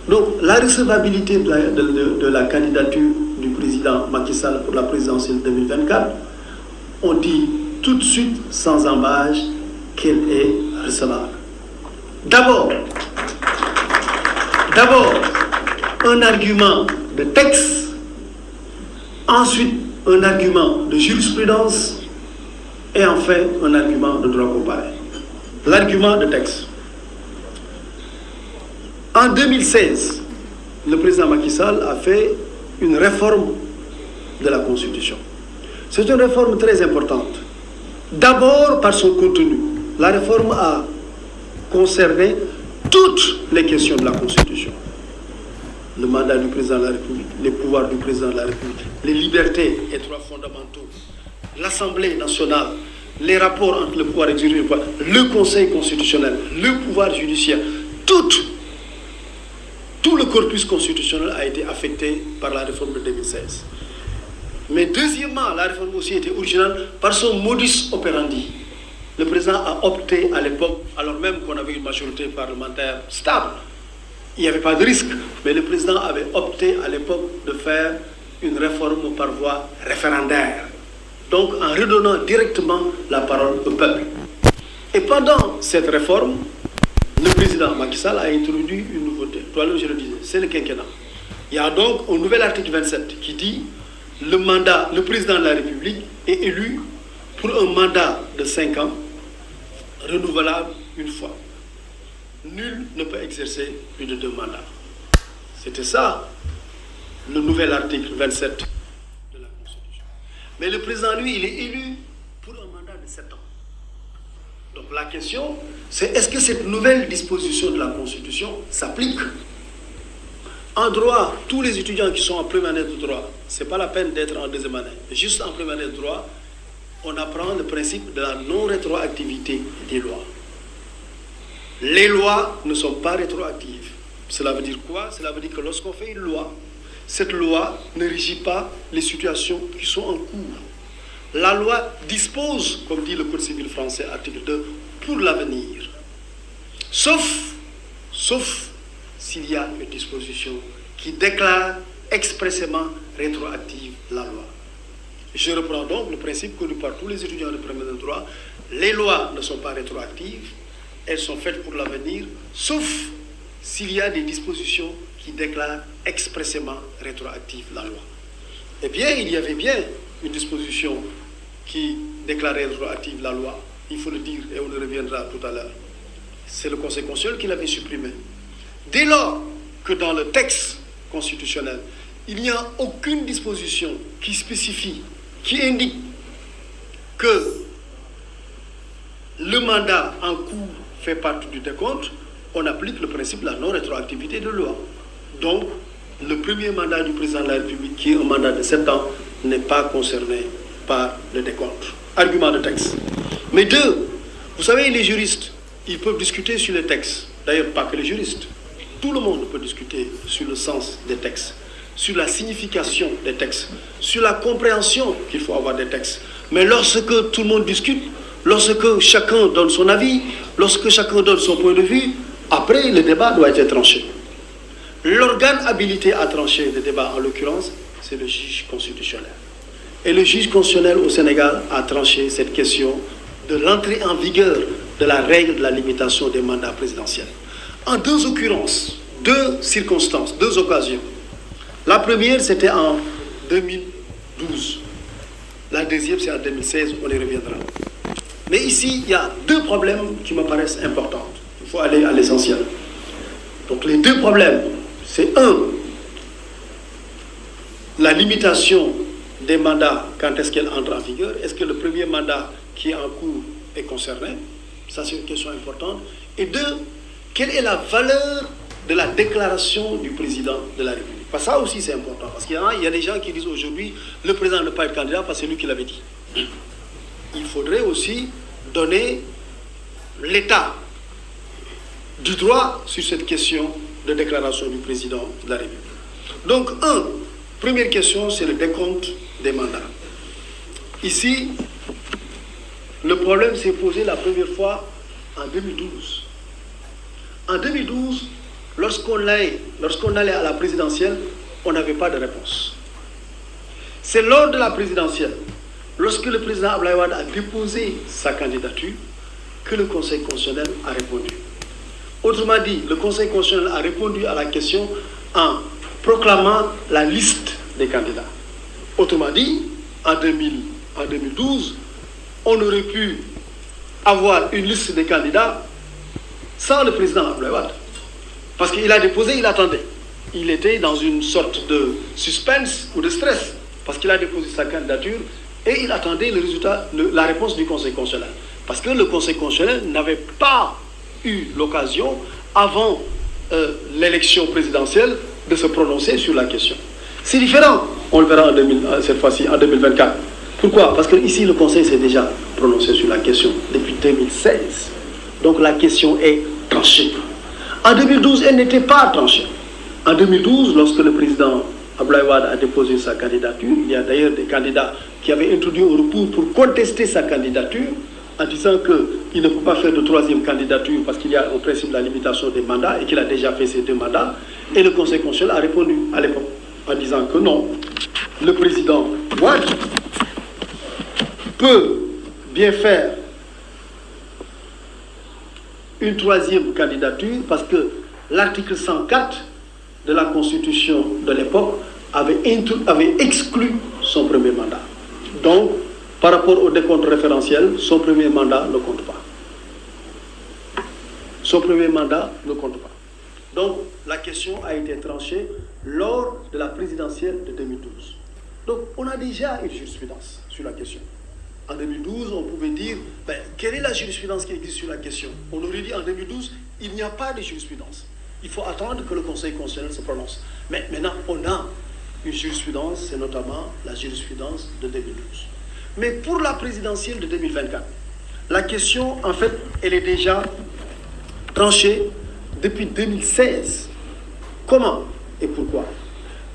Donc, la recevabilité de la candidature du président Macky Sall pour la présidentielle 2024, on dit tout de suite, sans embâche, qu'elle est recevable. D'abord, un argument de texte, ensuite un argument de jurisprudence et enfin un argument de droit comparé. L'argument de texte. En 2016, le président Macky Sall a fait une réforme de la Constitution. C'est une réforme très importante. D'abord par son contenu. La réforme a concerné toutes les questions de la Constitution. Le mandat du président de la République, les pouvoirs du président de la République, les libertés et droits fondamentaux, l'Assemblée nationale, les rapports entre le pouvoir exécutif, le Conseil constitutionnel, le pouvoir judiciaire, tout le corpus constitutionnel a été affecté par la réforme de 2016. Mais deuxièmement, la réforme aussi était originale par son modus operandi. Le président a opté à l'époque, alors même qu'on avait une majorité parlementaire stable, il n'y avait pas de risque, mais le président avait opté à l'époque de faire une réforme par voie référendaire. Donc en redonnant directement la parole au peuple. Et pendant cette réforme, le président Macky Sall a introduit une nouveauté. Tout à l'heure, je le disais, c'est le quinquennat. Il y a donc un nouvel article 27 qui dit le président de la République est élu pour un mandat de 5 ans, renouvelable une fois. Nul ne peut exercer plus de 2 mandats. C'était ça, le nouvel article 27 de la Constitution. Mais le président, lui, il est élu pour un mandat de 7 ans. Donc la question, c'est est-ce que cette nouvelle disposition de la Constitution s'applique? En droit, tous les étudiants qui sont en première année de droit, ce n'est pas la peine d'être en deuxième année. Juste en première année de droit, on apprend le principe de la non-rétroactivité des lois. Les lois ne sont pas rétroactives. Cela veut dire quoi? Cela veut dire que lorsqu'on fait une loi, cette loi ne régit pas les situations qui sont en cours. La loi dispose, comme dit le Code civil français, article 2, pour l'avenir. Sauf s'il y a une disposition qui déclare expressément rétroactive la loi. Je reprends donc le principe connu par tous les étudiants de première année de droit. Les lois ne sont pas rétroactives, elles sont faites pour l'avenir, sauf s'il y a des dispositions qui déclarent expressément rétroactive la loi. Eh bien, il y avait bien une disposition qui déclarait rétroactive la loi, il faut le dire et on y reviendra tout à l'heure. C'est le Conseil constitutionnel qui l'avait supprimé. Dès lors que dans le texte constitutionnel, il n'y a aucune disposition qui spécifie, qui indique que le mandat en cours fait partie du décompte, on applique le principe de la non-rétroactivité de loi. Donc, le premier mandat du président de la République, qui est un mandat de 7 ans, n'est pas concerné par le décompte. Argument de texte. Mais 2, vous savez, les juristes, ils peuvent discuter sur les textes. D'ailleurs, pas que les juristes. Tout le monde peut discuter sur le sens des textes, sur la signification des textes, sur la compréhension qu'il faut avoir des textes. Mais lorsque tout le monde discute, lorsque chacun donne son avis, lorsque chacun donne son point de vue, après, le débat doit être tranché. L'organe habilité à trancher le débat, en l'occurrence, c'est le juge constitutionnel. Et le juge constitutionnel au Sénégal a tranché cette question de l'entrée en vigueur de la règle de la limitation des mandats présidentiels. En 2 occurrences, 2 circonstances, 2 occasions. La première, c'était en 2012. La deuxième, c'est en 2016, on y reviendra. Mais ici, il y a 2 problèmes qui me paraissent importants. Il faut aller à l'essentiel. Donc les deux problèmes, c'est la limitation des mandats, quand est-ce qu'elle entre en vigueur? Est-ce que le premier mandat qui est en cours est concerné? Ça, c'est une question importante. Et deux, quelle est la valeur de la déclaration du président de la République? Parce que ça aussi, c'est important. Parce qu'il y a des gens qui disent aujourd'hui, le président ne peut pas être candidat parce que c'est lui qui l'avait dit. Il faudrait aussi donner l'état du droit sur cette question de déclaration du président de la République. Donc, première question, c'est le décompte des mandats. Ici, le problème s'est posé la première fois en 2012. En 2012, lorsqu'on allait à la présidentielle, on n'avait pas de réponse. C'est lors de la présidentielle, lorsque le président Abdoulaye Wade a déposé sa candidature, que le Conseil constitutionnel a répondu. Autrement dit, le Conseil constitutionnel a répondu à la question en proclamant la liste des candidats. Autrement dit, en 2012, on aurait pu avoir une liste des candidats sans le président Abdoulaye Wade. Parce qu'il a déposé, il attendait. Il était dans une sorte de suspense ou de stress, parce qu'il a déposé sa candidature et il attendait le résultat, la réponse du Conseil constitutionnel. Parce que le Conseil constitutionnel n'avait pas eu l'occasion, avant l'élection présidentielle, de se prononcer sur la question. C'est différent, on le verra cette fois-ci, en 2024. Pourquoi? Parce que ici, le Conseil s'est déjà prononcé sur la question depuis 2016. Donc la question est tranchée. En 2012, elle n'était pas tranchée. En 2012, lorsque le président Abdoulaye Wade a déposé sa candidature, il y a d'ailleurs des candidats qui avaient introduit un recours pour contester sa candidature en disant qu'il ne peut pas faire de troisième candidature parce qu'il y a au principe de la limitation des mandats et qu'il a déjà fait ses 2 mandats. Et le Conseil constitutionnel a répondu à l'époque en disant que non, le président Wade peut bien faire une troisième candidature parce que l'article 104 de la Constitution de l'époque avait exclu son premier mandat. Donc, par rapport au décompte référentiel, son premier mandat ne compte pas. Son premier mandat ne compte pas. Donc, la question a été tranchée lors de la présidentielle de 2012. Donc, on a déjà une jurisprudence sur la question. En 2012, on pouvait dire, quelle est la jurisprudence qui existe sur la question? On aurait dit en 2012, il n'y a pas de jurisprudence. Il faut attendre que le Conseil constitutionnel se prononce. Mais maintenant, on a une jurisprudence, c'est notamment la jurisprudence de 2012. Mais pour la présidentielle de 2024, la question, en fait, elle est déjà tranchée depuis 2016. Comment et pourquoi?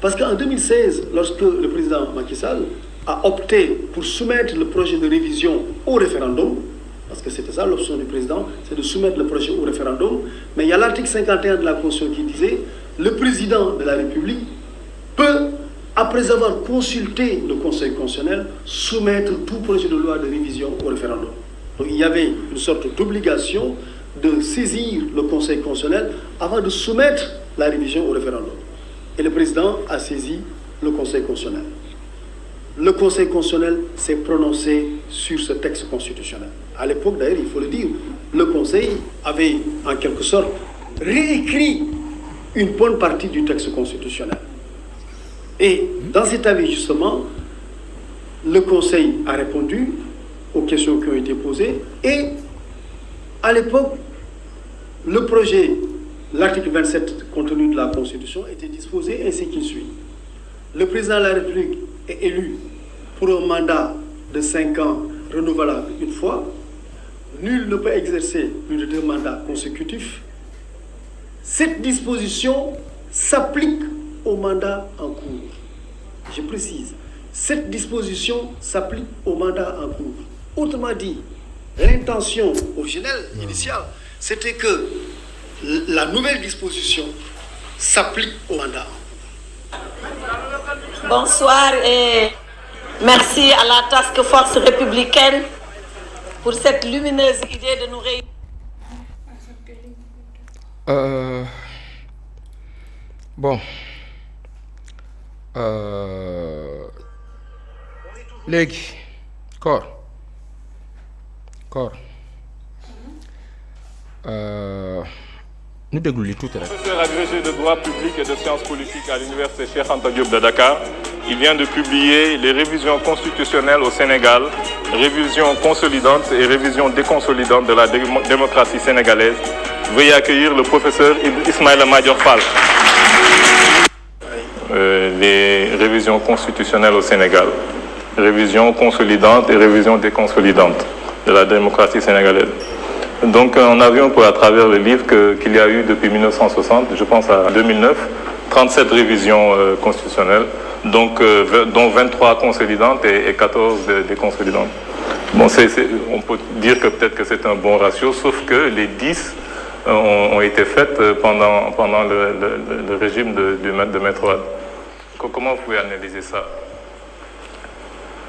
Parce qu'en 2016, lorsque le président Macky Sall a opté pour soumettre le projet de révision au référendum, parce que c'était ça l'option du président, c'est de soumettre le projet au référendum, mais il y a l'article 51 de la Constitution qui disait le président de la République peut, après avoir consulté le Conseil constitutionnel, soumettre tout projet de loi de révision au référendum. Donc il y avait une sorte d'obligation de saisir le Conseil constitutionnel avant de soumettre la révision au référendum. Et le président a saisi le Conseil constitutionnel. Le Conseil constitutionnel s'est prononcé sur ce texte constitutionnel. À l'époque, d'ailleurs, il faut le dire, le Conseil avait, en quelque sorte, réécrit une bonne partie du texte constitutionnel. Et dans cet avis, justement, le Conseil a répondu aux questions qui ont été posées. Et à l'époque, le projet, l'article 27 contenu de la Constitution, était disposé ainsi qu'il suit. Le président de la République est élu pour un mandat de 5 ans renouvelable une fois. Nul ne peut exercer plus de 2 mandats consécutifs. Cette disposition s'applique au mandat en cours. Je précise, cette disposition s'applique au mandat en cours. Autrement dit, l'intention originelle, initiale, c'était que la nouvelle disposition s'applique au mandat. Bonsoir et merci à la Task Force républicaine pour cette lumineuse idée de nous réunir. Bon. Léegi Koor ñu déglu li tuuti rek. Professeur agrégé de droit public et de sciences politiques à l'université Cheikh Anta Diop de Dakar, il vient de publier les révisions constitutionnelles au Sénégal, révision consolidante et révision déconsolidante de la démocratie sénégalaise. Veuillez accueillir le professeur Ismaïla Madior Fall. Les révisions constitutionnelles au Sénégal, révision consolidante et révision déconsolidante de la démocratie sénégalaise. Donc on a vu un peu à travers le livre qu'il y a eu depuis 1960, je pense à 2009, 37 révisions constitutionnelles, donc, dont 23 consolidantes et 14 déconsolidantes. Bon, on peut dire que peut-être que c'est un bon ratio, sauf que les 10 ont été faites pendant le régime de Maître Wade. Comment vous pouvez analyser ça?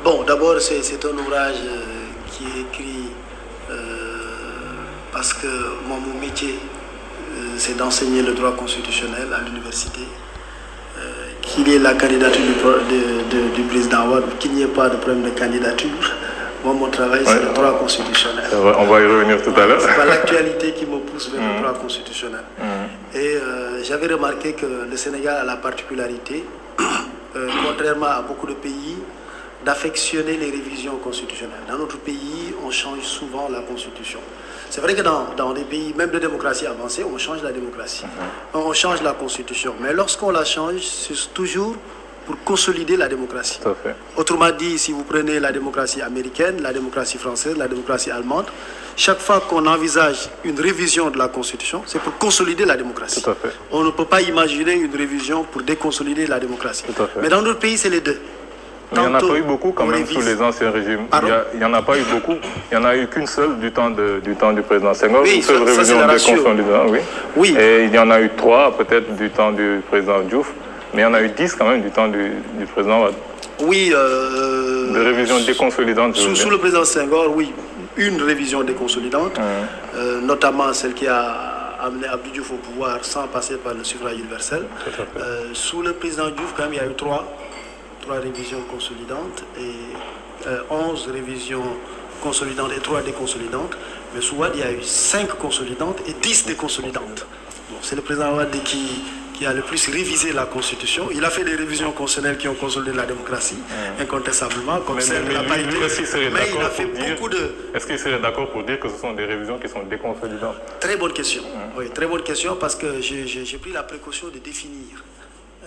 Bon, d'abord, c'est un ouvrage qui est écrit parce que mon métier, c'est d'enseigner le droit constitutionnel à l'université. Qu'il y ait la candidature du président Wade, qu'il n'y ait pas de problème de candidature. Moi, mon travail, c'est le droit constitutionnel. On va y revenir tout à l'heure. C'est pas l'actualité qui me pousse vers le droit constitutionnel. Et j'avais remarqué que le Sénégal a la particularité, contrairement à beaucoup de pays, d'affectionner les révisions constitutionnelles. Dans notre pays, on change souvent la constitution. C'est vrai que dans des pays, même de démocratie avancée, on change la démocratie. On change la constitution. Mais lorsqu'on la change, c'est toujours pour consolider la démocratie. Tout à fait. Autrement dit, si vous prenez la démocratie américaine, la démocratie française, la démocratie allemande, chaque fois qu'on envisage une révision de la Constitution, c'est pour consolider la démocratie. Tout à fait. On ne peut pas imaginer une révision pour déconsolider la démocratie. Tout à fait. Mais dans d'autres pays, c'est les deux. Mais il n'y en a pas eu beaucoup quand même sous les anciens régimes. Il n'y en a pas eu beaucoup. Il n'y en a eu qu'une seule du temps du président Senghor. Oui, une seule révision de consolidation. Oui. Et il y en a eu 3 peut-être du temps du président Diouf. Mais il y en a eu 10 quand même du temps du président Wade. Oui. De révision déconsolidante. Sous le président Senghor, oui. Une révision déconsolidante. Notamment celle qui a amené Abdou Diouf au pouvoir sans passer par le suffrage universel. Sous le président Diouf, quand même, il y a eu 3 révisions consolidantes et 11 révisions consolidantes et 3 déconsolidantes. Mais sous Wade, il y a eu 5 consolidantes et 10 déconsolidantes. Bon, c'est le président Wade qui a le plus révisé la Constitution. Il a fait des révisions constitutionnelles qui ont consolidé la démocratie, incontestablement, comme celle de la parité. Mais il a fait beaucoup de... Est-ce qu'il serait d'accord pour dire que ce sont des révisions qui sont déconsolidantes? Très bonne question. Oui, très bonne question, parce que j'ai pris la précaution de définir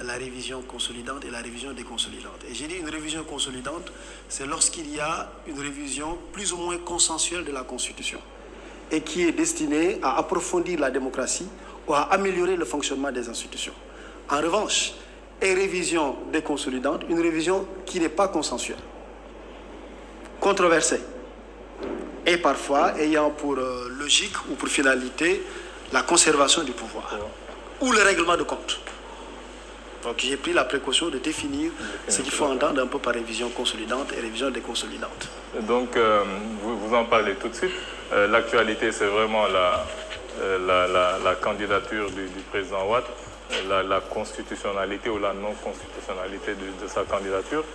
la révision consolidante et la révision déconsolidante. Et j'ai dit une révision consolidante, c'est lorsqu'il y a une révision plus ou moins consensuelle de la Constitution et qui est destinée à approfondir la démocratie ou à améliorer le fonctionnement des institutions. En revanche, une révision déconsolidante, une révision qui n'est pas consensuelle, controversée, et parfois ayant pour logique ou pour finalité la conservation du pouvoir ou le règlement de compte. Donc j'ai pris la précaution de définir ce qu'il faut entendre un peu par révision consolidante et révision déconsolidante. Donc vous en parlez tout de suite. L'actualité, c'est vraiment la candidature du président Wade, la constitutionnalité ou la non-constitutionnalité de sa candidature.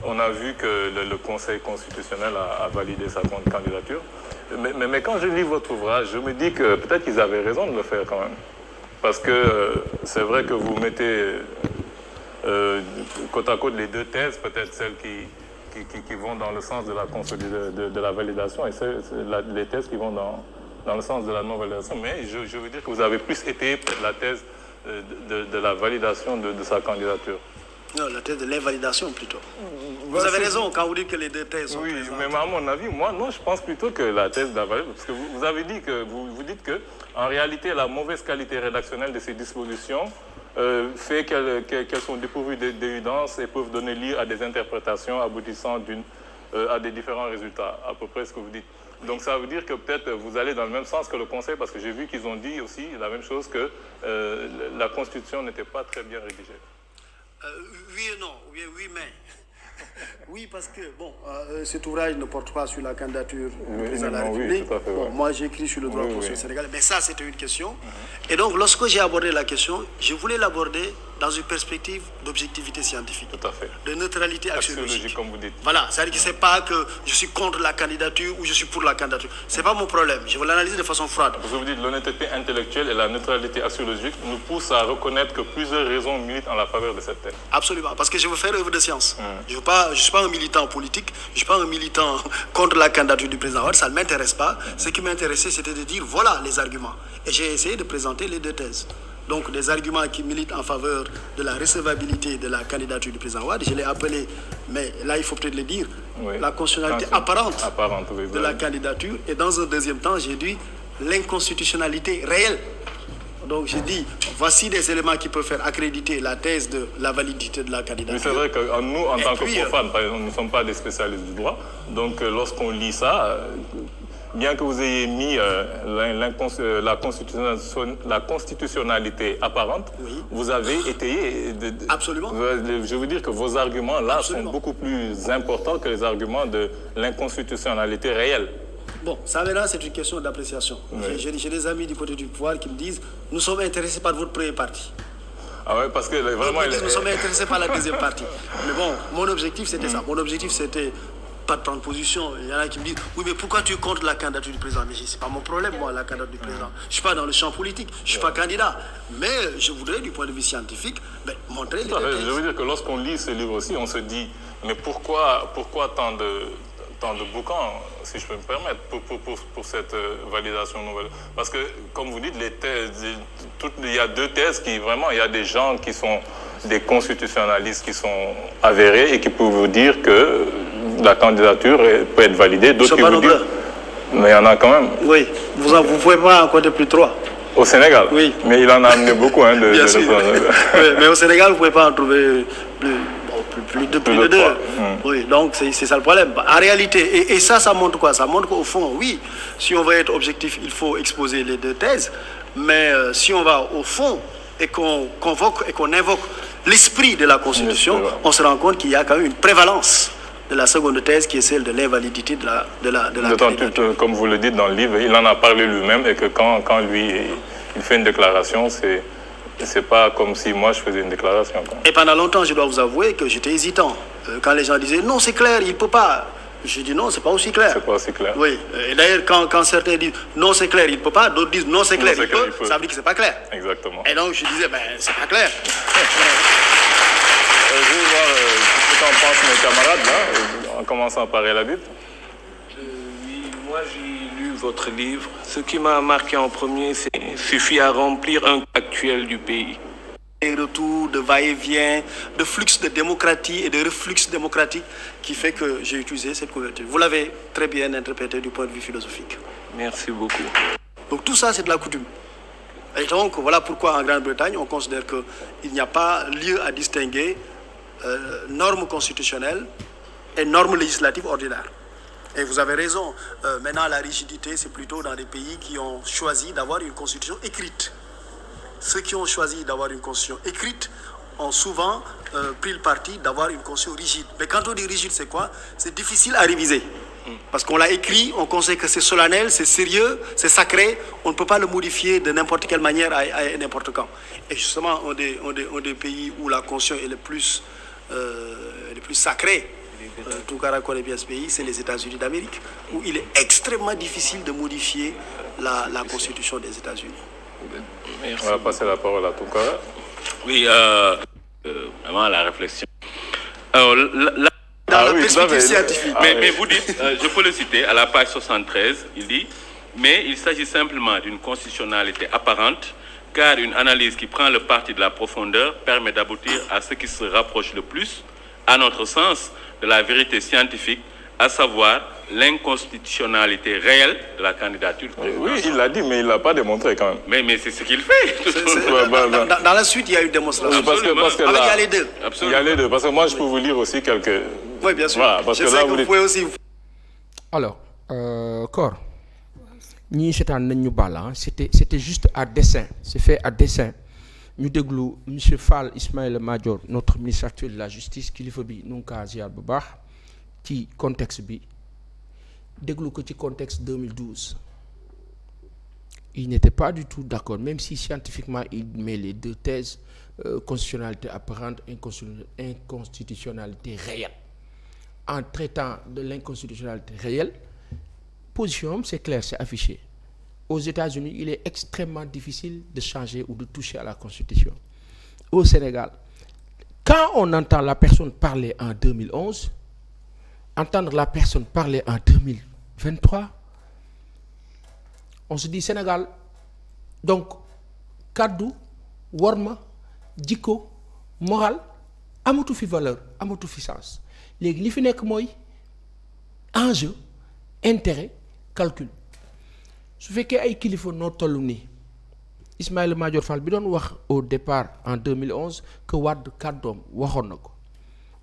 On a vu que le Conseil constitutionnel a validé sa candidature. Mais quand je lis votre ouvrage, je me dis que peut-être qu'ils avaient raison de le faire quand même. Parce que c'est vrai que vous mettez côte à côte les 2 thèses, peut-être celles qui vont dans le sens de la validation et les thèses qui vont dans le sens de la non-validation. Mais je veux dire que vous avez plus été la thèse de la validation de sa candidature. Non, la thèse de l'invalidation plutôt. Vous avez raison quand vous dites que les 2 thèses sont présentes. Oui, mais à mon avis, moi, non, je pense plutôt que la thèse de la validation, parce que vous avez dit que, vous dites que, en réalité, la mauvaise qualité rédactionnelle de ces dispositions fait qu'elles sont dépourvues d'évidence et peuvent donner lieu à des interprétations aboutissant à des différents résultats, à peu près ce que vous dites. Donc ça veut dire que peut-être vous allez dans le même sens que le Conseil, parce que j'ai vu qu'ils ont dit aussi la même chose, que la Constitution n'était pas très bien rédigée. Oui et non, ou bien oui mais. Oui, parce que cet ouvrage ne porte pas sur la candidature du président de la République. Oui, bon, moi, j'ai écrit sur le droit constitutionnel sénégalais, mais ça, c'était une question. Et donc, lorsque j'ai abordé la question, je voulais l'aborder dans une perspective d'objectivité scientifique. Tout à fait. De neutralité axiologique. Comme vous dites. Voilà, c'est-à-dire que c'est pas que je suis contre la candidature ou je suis pour la candidature. C'est pas mon problème. Je veux l'analyser de façon froide. Je vous dis, l'honnêteté intellectuelle et la neutralité axiologique nous poussent à reconnaître que plusieurs raisons militent en la faveur de cette thèse. Absolument, parce que je veux faire œuvre de science. Je ne suis pas un militant politique, je ne suis pas un militant contre la candidature du président Wade, ça ne m'intéresse pas. Ce qui m'intéressait, c'était de dire, voilà les arguments. Et j'ai essayé de présenter les deux thèses. Donc, des arguments qui militent en faveur de la recevabilité de la candidature du président Wade, je l'ai appelé, mais là, il faut peut-être le dire, la constitutionnalité apparente de la candidature. Et dans un deuxième temps, j'ai dit l'inconstitutionnalité réelle. Donc, j'ai dit, voici des éléments qui peuvent faire accréditer la thèse de la validité de la candidature. Mais c'est vrai que nous, en tant que profanes, par exemple, nous ne sommes pas des spécialistes du droit. Donc, lorsqu'on lit ça, bien que vous ayez mis la constitutionnalité apparente, vous avez étayé... Absolument. Je veux dire que vos arguments là sont beaucoup plus importants que les arguments de l'inconstitutionnalité réelle. Bon, ça maintenant c'est une question d'appréciation. Oui. J'ai des amis du côté du pouvoir qui me disent « Nous sommes intéressés par votre première partie ». Ah ouais, parce que vraiment... Nous sommes intéressés par la deuxième partie. Mais bon, mon objectif c'était ça. Mon objectif c'était... pas de prendre position. Il y en a qui me disent oui, mais pourquoi tu es contre la candidature du président? Mais c'est pas mon problème, moi, la candidature du président. Je suis pas dans le champ politique, je suis pas candidat. Mais je voudrais, du point de vue scientifique, montrer les détails. Je veux dire que lorsqu'on lit ce livre aussi, on se dit mais pourquoi tant de bouquins, si je peux me permettre, pour cette validation nouvelle? Parce que, comme vous dites, les thèses, il y a deux thèses qui, vraiment, il y a des gens qui sont des constitutionnalistes qui sont avérés et qui peuvent vous dire que la candidature peut être validée. D'autres qui vous disent... Mais il y en a quand même. Oui, vous ne pouvez pas en compter plus de 3. Au Sénégal? Oui. Mais il en a amené beaucoup. Bien sûr. Oui, mais au Sénégal, vous ne pouvez pas en trouver plus de 2. Oui, donc c'est ça le problème. En réalité, et ça montre quoi? Ça montre qu'au fond, oui, si on veut être objectif, il faut exposer les deux thèses. Mais si on va au fond et qu'on convoque et qu'on invoque l'esprit de la Constitution, on se rend compte qu'il y a quand même une prévalence de la seconde thèse qui est celle de l'invalidité de la candidature. Comme vous le dites dans le livre, il en a parlé lui-même et que quand lui il fait une déclaration, c'est pas comme si moi je faisais une déclaration. Et pendant longtemps, je dois vous avouer que j'étais hésitant. Quand les gens disaient non, c'est clair, il ne peut pas. Je dis non, c'est pas aussi clair. C'est pas aussi clair. Oui. Et d'ailleurs, quand certains disent non, c'est clair, il ne peut pas, d'autres disent non, c'est clair, il peut, ça veut dire que c'est pas clair. Exactement. Et donc je disais, c'est pas clair. Je vais voir ce qu'en pensent mes camarades, là, en commençant par El Habib. Oui, moi j'ai lu votre livre. Ce qui m'a marqué en premier, c'est qu'il suffit à remplir un actuel du pays. Des retours de va-et-vient, de flux de démocratie et de reflux démocratique qui fait que j'ai utilisé cette couverture. Vous l'avez très bien interprété du point de vue philosophique. Merci beaucoup. Donc tout ça, c'est de la coutume. Et donc, voilà pourquoi en Grande-Bretagne, on considère qu'il n'y a pas lieu à distinguer normes constitutionnelles et normes législatives ordinaires. Et vous avez raison. Maintenant, la rigidité, c'est plutôt dans des pays qui ont choisi d'avoir une constitution écrite. Ceux qui ont choisi d'avoir une constitution écrite ont souvent pris le parti d'avoir une constitution rigide. Mais quand on dit rigide, c'est quoi? C'est difficile à réviser. Parce qu'on l'a écrit, on conseille que c'est solennel, c'est sérieux, c'est sacré. On ne peut pas le modifier de n'importe quelle manière à n'importe quand. Et justement, on des pays où la constitution est le plus sacrée. Tout cas, connaît bien ce pays, c'est les États-Unis d'Amérique, où il est extrêmement difficile de modifier la constitution des États-Unis. Merci. On va passer la parole à Tounkara. Oui, vraiment la réflexion. Alors, dans la perspective scientifique. Mais vous dites, je peux le citer, à la page 73, il dit « Mais il s'agit simplement d'une constitutionnalité apparente, car une analyse qui prend le parti de la profondeur permet d'aboutir à ce qui se rapproche le plus, à notre sens, de la vérité scientifique, à savoir l'inconstitutionnalité réelle de la candidature. » Oui, il l'a dit, mais il ne l'a pas démontré quand même. Mais c'est ce qu'il fait. Dans la suite, il y a eu une démonstration. Parce que là, il y a les deux. Il y a les deux. Parce que moi, je peux vous lire aussi quelques... Oui, bien sûr. Voilà, parce je que sais là, que vous pouvez aussi... Alors, Cor, ñii seetaan nañ ñu baal c'était juste à dessein, c'est fait à dessein. Ñu déglu monsieur Fall Ismaïla Madior, notre ministre actuel de la justice, kilifa bi nu ngi kaa ziar bu baax ci contexte bi déglu ko ci contexte 2012 il n'était pas du tout d'accord, même si scientifiquement il met les deux thèses, constitutionnalité apparente, inconstitutionnalité réelle. En traitant de l'inconstitutionnalité réelle, position, c'est clair, c'est affiché. Aux États-Unis, il est extrêmement difficile de changer ou de toucher à la Constitution. Au Sénégal, quand on entend la personne parler en 2011, entendre la personne parler en 2023, on se dit Sénégal, donc, kaddu, worma, jikko, moral, amatu fi valeur, amatu fi sens. Léegi li fi nekk mooy enjeu, intérêt, calcul. Su fekkee ay kilifa noo toll nii Ismaïla Madior Fall bi doon wax au départ en 2011 que Wade kàddoom waxoon na ko.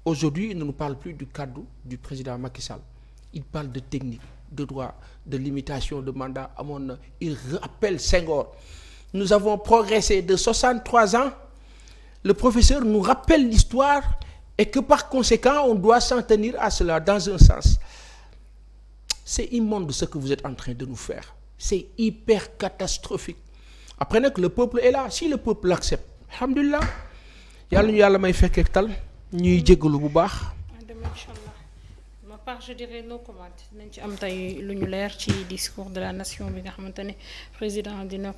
Aujourd'hui, il ne nous parle plus du cadre du président Macky Sall. Il parle de technique, de droit, de limitation de mandat. Il rappelle Senghor. Nous avons progressé de 63 ans. Le professeur nous rappelle l'histoire et que par conséquent, on doit s'en tenir à cela dans un sens. C'est immonde ce que vous êtes en train de nous faire. C'est hyper catastrophique. Après que le peuple est là, si le peuple l'accepte, alhamdulillah, yàlla ñu yàlla may fekkee tal ñuy jéggalu bu baax. Inch'Allah. Ma part je dirais no comment nañ ci am tey lu ñu leer ci discours de la nation bi nga xamante ne président dina